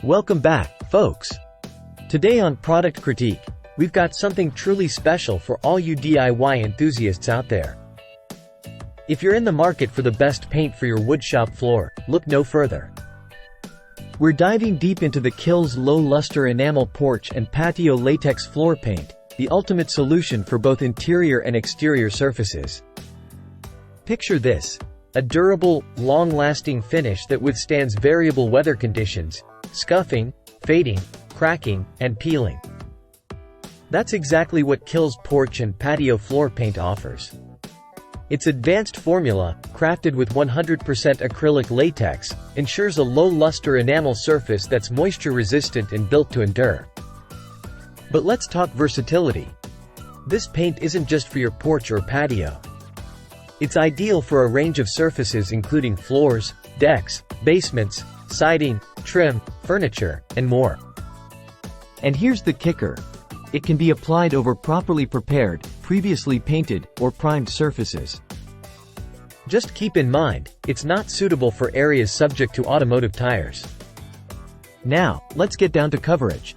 Welcome back, folks. Today on Product Critique, we've got something truly special for all you DIY enthusiasts out there. If you're in the market for the best paint for your woodshop floor, look no further. We're diving deep into the KILZ Low-Lustre Enamel Porch and Patio Latex floor paint, the ultimate solution for both interior and exterior surfaces. Picture this: a durable, long-lasting finish that withstands variable weather conditions, scuffing, fading, cracking, and peeling. That's exactly what KILZ Porch and Patio floor paint offers. Its advanced formula, crafted with 100% acrylic latex, ensures a low-luster enamel surface that's moisture-resistant and built to endure. But let's talk versatility. This paint isn't just for your porch or patio. It's ideal for a range of surfaces including floors, decks, basements, siding, trim, furniture, and more. And here's the kicker: it can be applied over properly prepared, previously painted, or primed surfaces. Just keep in mind, it's not suitable for areas subject to automotive tires. Now, let's get down to coverage.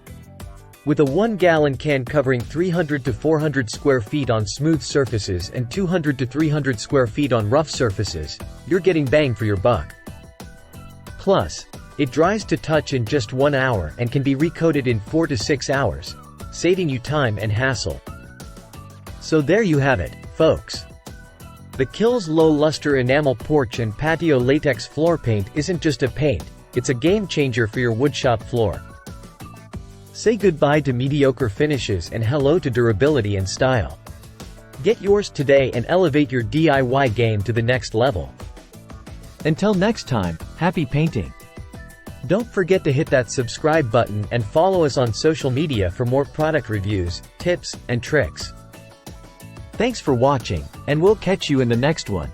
With a 1-gallon can covering 300 to 400 square feet on smooth surfaces and 200 to 300 square feet on rough surfaces, you're getting bang for your buck. Plus, it dries to touch in just 1 hour and can be recoated in 4 to 6 hours, saving you time and hassle. So there you have it, folks. The KILZ Low-Lustre Enamel Porch and Patio Latex floor paint isn't just a paint, it's a game-changer for your woodshop floor. Say goodbye to mediocre finishes and hello to durability and style. Get yours today and elevate your DIY game to the next level. Until next time, happy painting! Don't forget to hit that subscribe button and follow us on social media for more product reviews, tips, and tricks. Thanks for watching, and we'll catch you in the next one.